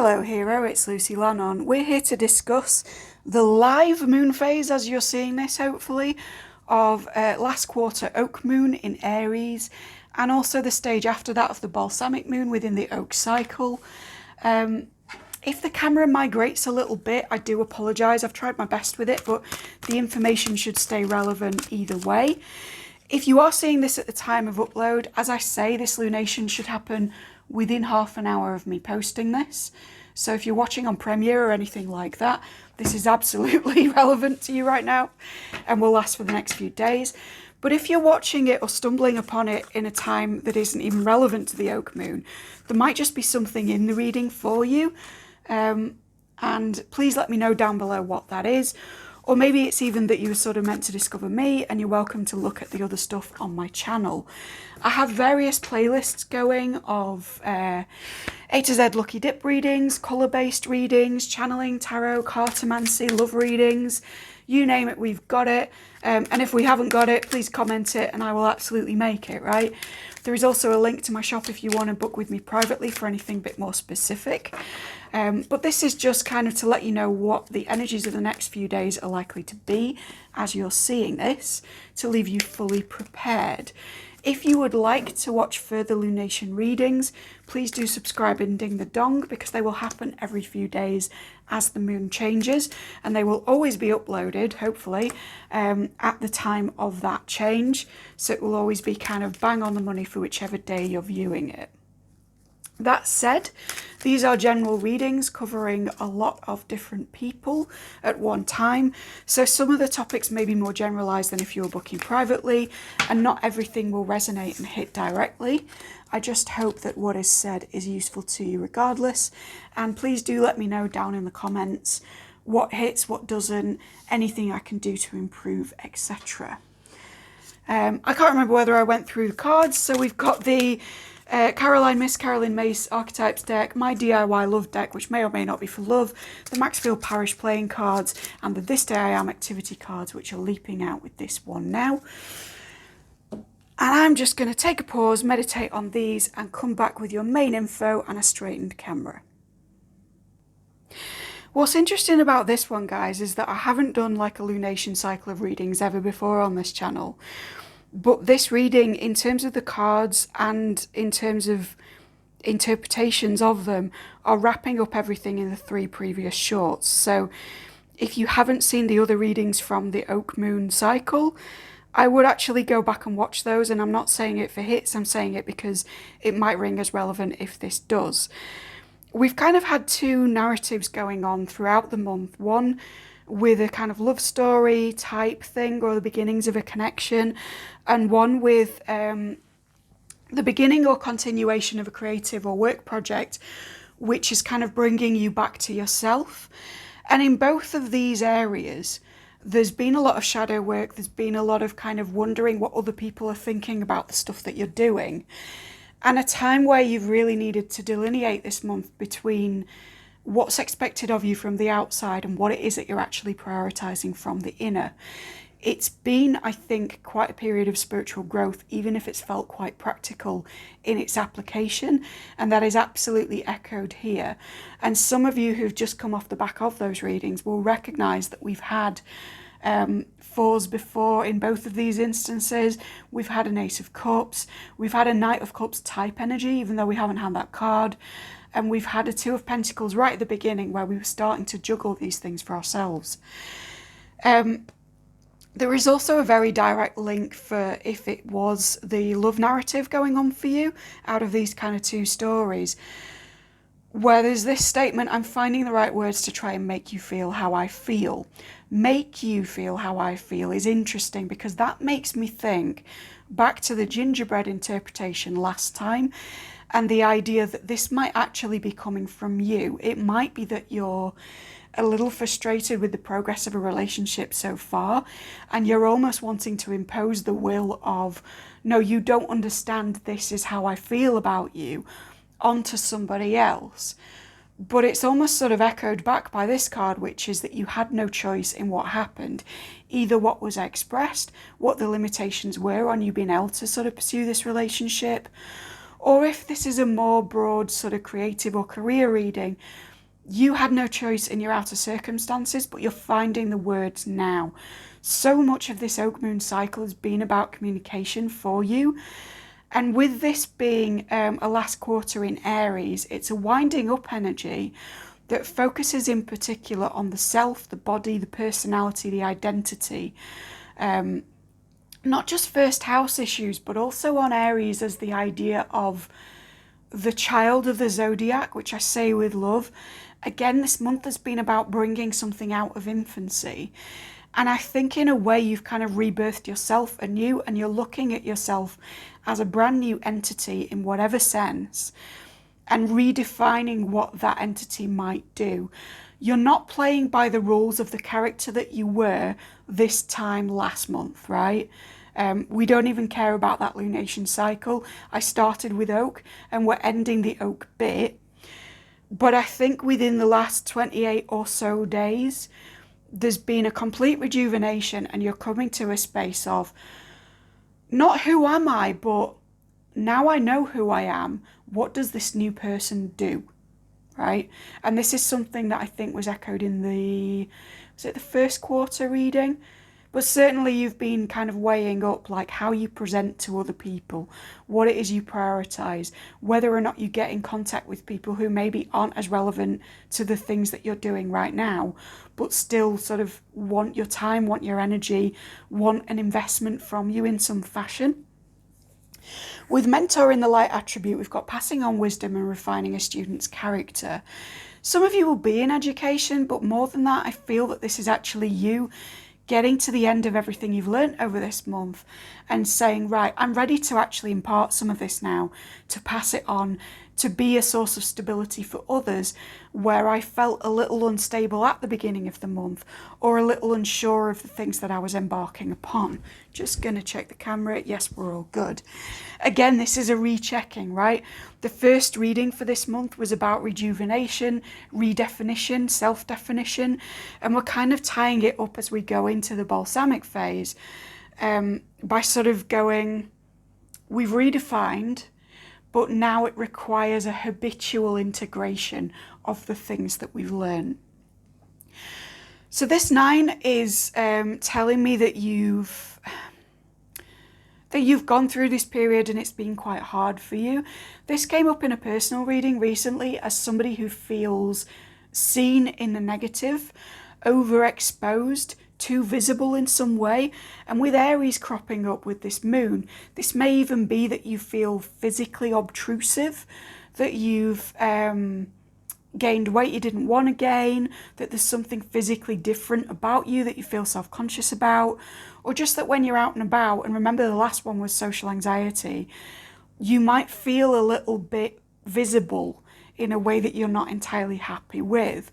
Hello hero, it's Lucy Lannon. We're here to discuss the live moon phase, as you're seeing this hopefully, of last quarter oak moon in Aries, and also the stage after that of the balsamic moon within the oak cycle. If the camera migrates a little bit, I do apologise. I've tried my best with it, but the information should stay relevant either way. If you are seeing this at the time of upload, as I say, this lunation should happen within half an hour of me posting this. So if you're watching on Premiere or anything like that, this is absolutely relevant to you right now and will last for the next few days. But if you're watching it or stumbling upon it in a time that isn't even relevant to the oak moon, there might just be something in the reading for you. And please let me know down below what that is. Or maybe it's even that you were sort of meant to discover me and you're welcome to look at the other stuff on my channel. I have various playlists going of A to Z lucky dip readings, colour-based readings, channeling, tarot, cartomancy, love readings, you name it, we've got it. And if we haven't got it, please comment it and I will absolutely make it, right? There is also a link to my shop if you want to book with me privately for anything a bit more specific. But this is just kind of to let you know what the energies of the next few days are likely to be as you're seeing this, to leave you fully prepared. If you would like to watch further lunation readings, please do subscribe and ding the dong, because they will happen every few days as the moon changes, and they will always be uploaded, hopefully, at the time of that change. So it will always be kind of bang on the money for whichever day you're viewing it. That said, these are general readings covering a lot of different people at one time. So some of the topics may be more generalized than if you were booking privately, and not everything will resonate and hit directly. I just hope that what is said is useful to you regardless. And please do let me know down in the comments what hits, what doesn't, anything I can do to improve, etc. I can't remember whether I went through the cards. So we've got the Miss Caroline Mace Archetypes deck, my DIY Love deck, which may or may not be for love, the Maxfield Parish playing cards, and the This Day I Am activity cards, which are leaping out with this one now. And I'm just going to take a pause, meditate on these, and come back with your main info and a straightened camera. What's interesting about this one, guys, is that I haven't done like a lunation cycle of readings ever before on this channel. But this reading, in terms of the cards and in terms of interpretations of them, are wrapping up everything in the 3 previous shorts. So if you haven't seen the other readings from the oak moon cycle, I would actually go back and watch those. And I'm not saying it for hits, I'm saying it because it might ring as relevant if this does. We've kind of had 2 narratives going on throughout the month. One with a kind of love story type thing, or the beginnings of a connection, and one with the beginning or continuation of a creative or work project, which is kind of bringing you back to yourself. And in both of these areas, there's been a lot of shadow work, there's been a lot of kind of wondering what other people are thinking about the stuff that you're doing, and a time where you've really needed to delineate this month between what's expected of you from the outside and what it is that you're actually prioritizing from the inner. It's been, I think, quite a period of spiritual growth, even if it's felt quite practical in its application, and that is absolutely echoed here. And some of you who've just come off the back of those readings will recognize that we've had 4s before in both of these instances. We've had an Ace of Cups, we've had a Knight of Cups type energy, even though we haven't had that card. And we've had a 2 of Pentacles right at the beginning, where we were starting to juggle these things for ourselves. There is also a very direct link for if it was the love narrative going on for you out of these kind of 2 stories, where there's this statement, I'm finding the right words to try and make you feel how I feel. Make you feel how I feel is interesting, because that makes me think back to the gingerbread interpretation last time, and the idea that this might actually be coming from you. It might be that you're a little frustrated with the progress of a relationship so far, and you're almost wanting to impose the will of, no, you don't understand, this is how I feel about you, onto somebody else. But it's almost sort of echoed back by this card, which is that you had no choice in what happened. Either what was expressed, what the limitations were on you being able to sort of pursue this relationship, or if this is a more broad sort of creative or career reading, You had no choice in your outer circumstances, but you're finding the words now. So much of this oak moon cycle has been about communication for you. And with this being a last quarter in Aries, it's a winding up energy that focuses in particular on the self, the body, the personality, the identity. Not just first house issues, but also on Aries as the idea of the child of the zodiac, which I say with love. Again, this month has been about bringing something out of infancy. And I think in a way you've kind of rebirthed yourself anew, and you're looking at yourself as a brand new entity in whatever sense, and redefining what that entity might do. You're not playing by the rules of the character that you were this time last month, right? We don't even care about that lunation cycle. I started with oak and we're ending the oak bit. But I think within the last 28 or so days, there's been a complete rejuvenation, and you're coming to a space of not who am I, but now I know who I am. What does this new person do? Right? And this is something that I think was echoed in the first quarter reading? But certainly you've been kind of weighing up like how you present to other people, what it is you prioritize, whether or not you get in contact with people who maybe aren't as relevant to the things that you're doing right now, but still sort of want your time, want your energy, want an investment from you in some fashion. With mentor in the light attribute, we've got passing on wisdom and refining a student's character. Some of you will be in education, but more than that, I feel that this is actually you getting to the end of everything you've learned over this month and saying, right, I'm ready to actually impart some of this now, to pass it on, to be a source of stability for others where I felt a little unstable at the beginning of the month, or a little unsure of the things that I was embarking upon. Just going to check the camera. Yes, we're all good. Again, this is a rechecking, right? The first reading for this month was about rejuvenation, redefinition, self-definition, and we're kind of tying it up as we go into the balsamic phase by sort of going, we've redefined, but now it requires a habitual integration of the things that we've learned. So this 9 is telling me that you've gone through this period and it's been quite hard for you. This came up in a personal reading recently as somebody who feels seen in the negative, overexposed, too visible in some way. And with Aries cropping up with this moon, this may even be that you feel physically obtrusive, that you've gained weight you didn't want to gain, that there's something physically different about you that you feel self-conscious about, or just that when you're out and about, and remember the last one was social anxiety, you might feel a little bit visible in a way that you're not entirely happy with.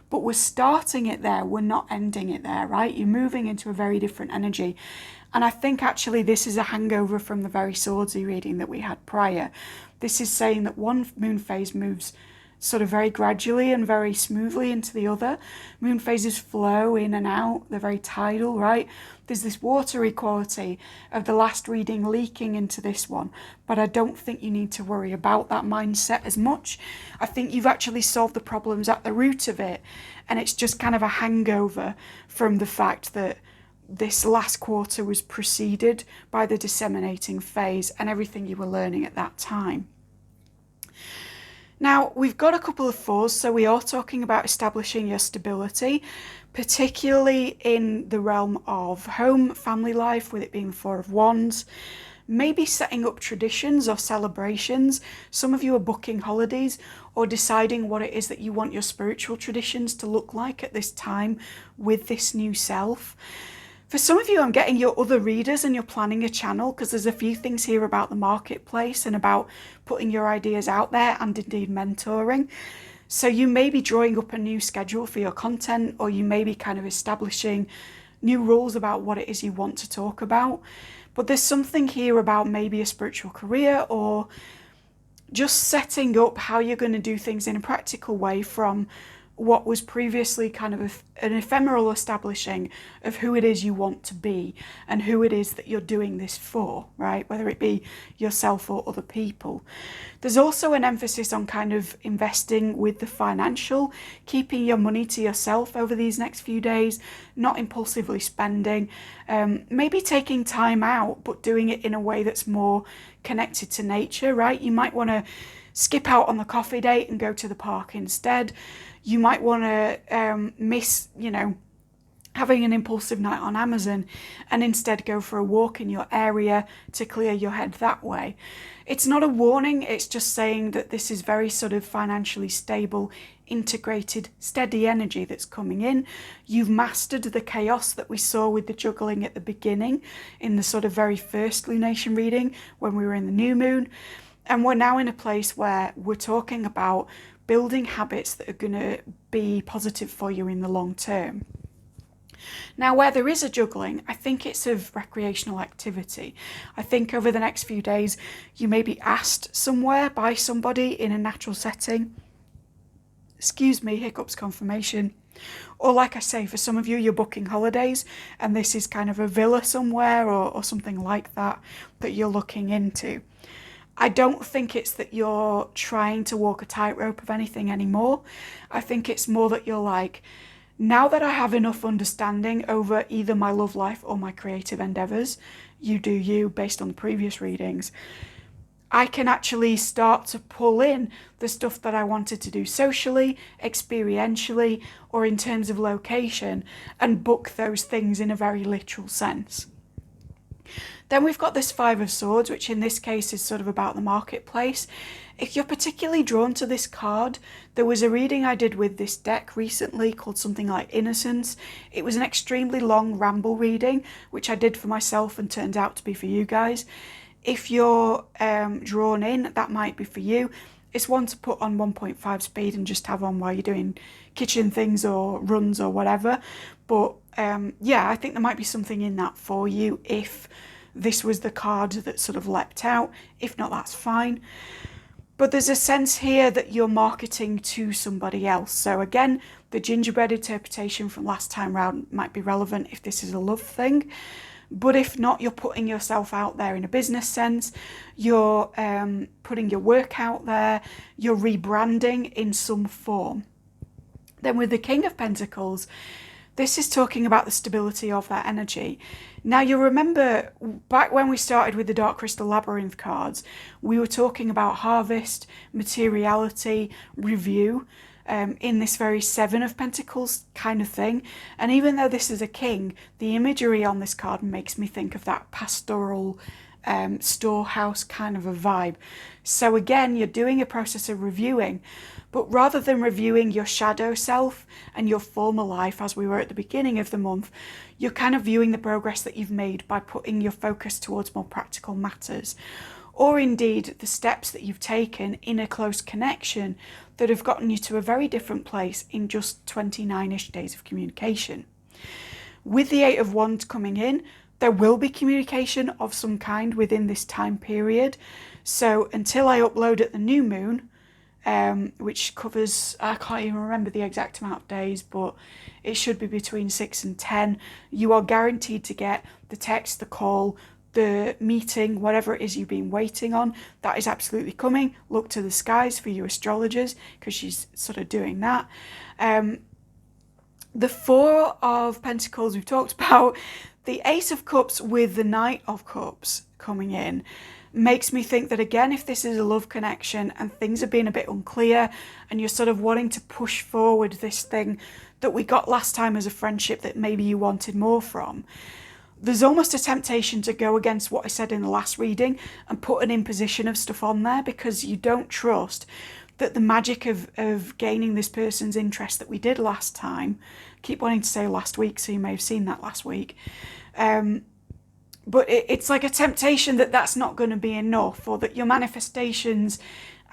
But we're starting it there, we're not ending it there, right? You're moving into a very different energy. And I think actually this is a hangover from the very swordsy reading that we had prior. This is saying that one moon phase moves sort of very gradually and very smoothly into the other. Moon phases flow in and out, they're very tidal, right? There's this watery quality of the last reading leaking into this one, but I don't think you need to worry about that mindset as much. I think you've actually solved the problems at the root of it, and it's just kind of a hangover from the fact that this last quarter was preceded by the disseminating phase and everything you were learning at that time. Now, we've got a couple of 4s, so we are talking about establishing your stability, particularly in the realm of home, family life, with it being the 4 of Wands, maybe setting up traditions or celebrations. Some of you are booking holidays or deciding what it is that you want your spiritual traditions to look like at this time with this new self. For some of you, I'm getting your other readers and you're planning a channel, because there's a few things here about the marketplace and about putting your ideas out there and indeed mentoring. So you may be drawing up a new schedule for your content, or you may be kind of establishing new rules about what it is you want to talk about. But there's something here about maybe a spiritual career, or just setting up how you're going to do things in a practical way from what was previously kind of an ephemeral establishing of who it is you want to be and who it is that you're doing this for, right? Whether it be yourself or other people. There's also an emphasis on kind of investing with the financial, keeping your money to yourself over these next few days, not impulsively spending, maybe taking time out, but doing it in a way that's more connected to nature, right? You might want to skip out on the coffee date and go to the park instead. You might want to miss, having an impulsive night on Amazon and instead go for a walk in your area to clear your head that way. It's not a warning, it's just saying that this is very sort of financially stable, integrated, steady energy that's coming in. You've mastered the chaos that we saw with the juggling at the beginning in the sort of very first lunation reading when we were in the new moon. And we're now in a place where we're talking about building habits that are going to be positive for you in the long term. Now, where there is a juggling, I think it's of recreational activity. I think over the next few days, you may be asked somewhere by somebody in a natural setting. Excuse me, hiccups confirmation. Or like I say, for some of you, you're booking holidays and this is kind of a villa somewhere or something like that you're looking into. I don't think it's that you're trying to walk a tightrope of anything anymore. I think it's more that you're like, now that I have enough understanding over either my love life or my creative endeavours, you do you based on the previous readings, I can actually start to pull in the stuff that I wanted to do socially, experientially, or in terms of location and book those things in a very literal sense. Then we've got this Five of Swords, which in this case is sort of about the marketplace. If you're particularly drawn to this card, there was a reading I did with this deck recently called something like Innocence. It was an extremely long ramble reading, which I did for myself and turned out to be for you guys. If you're drawn in, that might be for you. It's one to put on 1.5 speed and just have on while you're doing kitchen things or runs or whatever. But yeah, I think there might be something in that for you if this was the card that sort of leapt out. If not, that's fine. But there's a sense here that you're marketing to somebody else. So again, the gingerbread interpretation from last time round might be relevant if this is a love thing. But if not, you're putting yourself out there in a business sense. You're putting your work out there. You're rebranding in some form. Then with the King of Pentacles, this is talking about the stability of that energy. Now, you'll remember back when we started with the Dark Crystal Labyrinth cards, we were talking about harvest, materiality, review, in this very Seven of Pentacles kind of thing. And even though this is a king, the imagery on this card makes me think of that pastoral storehouse kind of a vibe. So again, you're doing a process of reviewing, but rather than reviewing your shadow self and your former life as we were at the beginning of the month, you're kind of viewing the progress that you've made by putting your focus towards more practical matters, or indeed the steps that you've taken in a close connection that have gotten you to a very different place in just 29-ish days of communication. With the Eight of Wands coming in, there will be communication of some kind within this time period. So until I upload at the new moon, which covers, I can't even remember the exact amount of days, but it should be between 6 and 10, you are guaranteed to get the text, the call, the meeting, whatever it is you've been waiting on. That is absolutely coming. Look to the skies for you astrologers, because she's sort of doing that. The Four of Pentacles we've talked about. The Ace of Cups with the Knight of Cups coming in makes me think that, again, if this is a love connection and things are being a bit unclear and you're sort of wanting to push forward this thing that we got last time as a friendship that maybe you wanted more from, there's almost a temptation to go against what I said in the last reading and put an imposition of stuff on there, because you don't trust that the magic of gaining this person's interest that we did last time, I keep wanting to say last week, so you may have seen that last week, but it's like a temptation that that's not going to be enough, or that your manifestations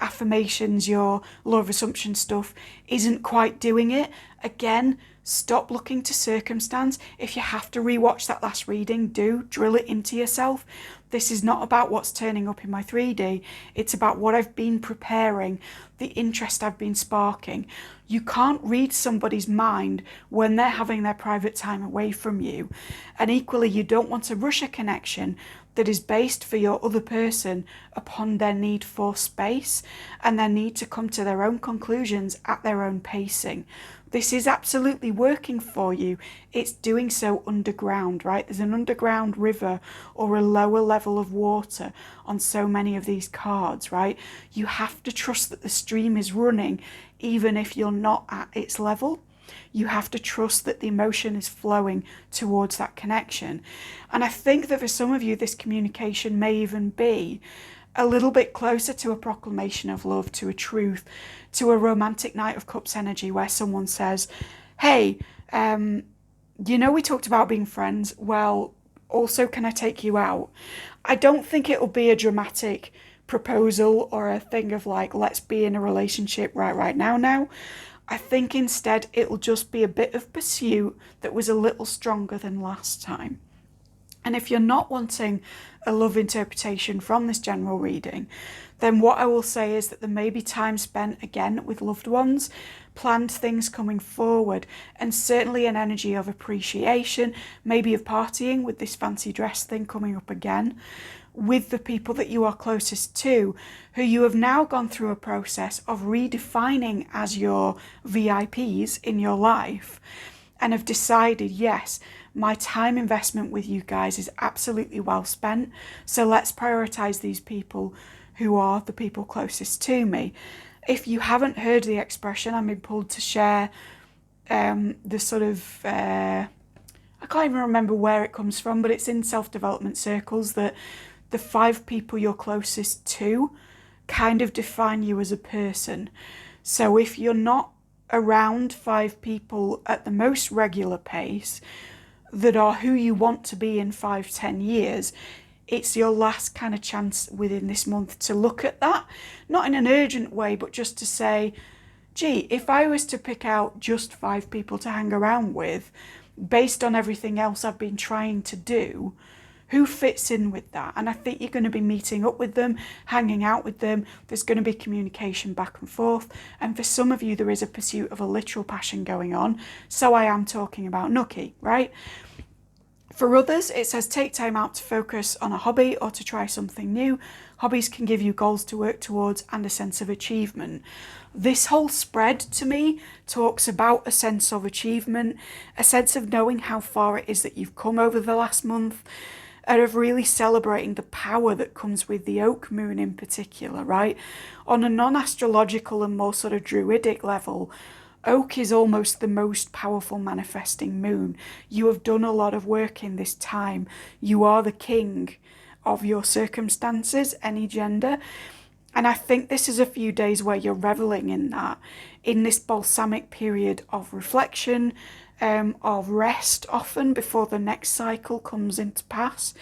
affirmations, your law of assumption stuff isn't quite doing it, again, stop looking to circumstance. If you have to rewatch that last reading, do drill it into yourself. This is not about what's turning up in my 3D. It's about what I've been preparing, the interest I've been sparking. You can't read somebody's mind when they're having their private time away from you. And equally, you don't want to rush a connection that is based for your other person upon their need for space and their need to come to their own conclusions at their own pacing. This is absolutely working for you. It's doing so underground, right? There's an underground river or a lower level of water on so many of these cards, right? You have to trust that the stream is running even if you're not at its level. You have to trust that the emotion is flowing towards that connection. And I think that for some of you, this communication may even be a little bit closer to a proclamation of love, to a truth, to a romantic Knight of Cups energy where someone says, hey, you know, we talked about being friends. Well, also, can I take you out? I don't think it'll be a dramatic proposal or a thing of like, let's be in a relationship right now. I think instead it'll just be a bit of pursuit that was a little stronger than last time. And if you're not wanting a love interpretation from this general reading, then what I will say is that there may be time spent again with loved ones, planned things coming forward, and certainly an energy of appreciation, maybe of partying with this fancy dress thing coming up again, with the people that you are closest to, who you have now gone through a process of redefining as your VIPs in your life, and have decided, yes, my time investment with you guys is absolutely well spent, so let's prioritize these people who are the people closest to me. If you haven't heard the expression, I'm being pulled to share the sort of, I can't even remember where it comes from, but it's in self-development circles that the 5 people you're closest to kind of define you as a person. So if you're not around 5 people at the most regular pace that are who you want to be in 5-10 years, it's your last kind of chance within this month to look at that, not in an urgent way, but just to say, gee, if I was to pick out just 5 people to hang around with based on everything else I've been trying to do, who fits in with that? And I think you're going to be meeting up with them, hanging out with them. There's going to be communication back and forth. And for some of you, there is a pursuit of a literal passion going on. So I am talking about Nookie, right? For others, it says take time out to focus on a hobby or to try something new. Hobbies can give you goals to work towards and a sense of achievement. This whole spread to me talks about a sense of achievement, a sense of knowing how far it is that you've come over the last month, and of really celebrating the power that comes with the oak moon in particular, right? On a non-astrological and more sort of druidic level, oak is almost the most powerful manifesting moon. You have done a lot of work in this time. You are the king of your circumstances, any gender. And I think this is a few days where you're reveling in that, in this balsamic period of reflection, of rest often before the next cycle comes into pass.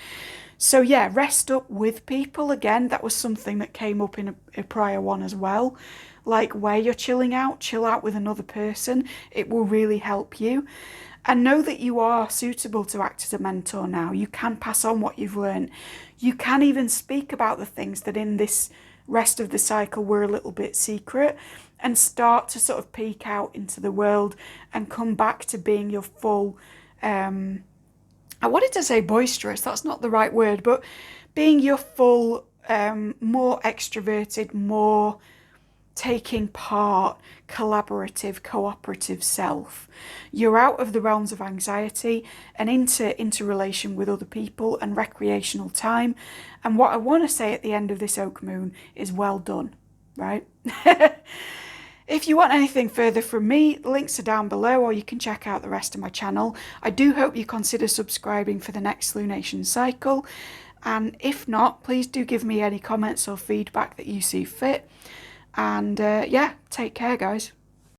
So yeah, rest up with people. Again, that was something that came up in a prior one as well. Like where you're chilling out, chill out with another person. It will really help you. And know that you are suitable to act as a mentor now. You can pass on what you've learned. You can even speak about the things that in this rest of the cycle were a little bit secret, and start to sort of peek out into the world and come back to being your full, I wanted to say boisterous, that's not the right word, but being your full, more extroverted, more taking part, collaborative, cooperative self. You're out of the realms of anxiety and into interrelation with other people and recreational time. And what I want to say at the end of this oak moon is well done, right? If you want anything further from me, links are down below, or you can check out the rest of my channel. I do hope you consider subscribing for the next lunation cycle. And if not, please do give me any comments or feedback that you see fit. And yeah, take care, guys.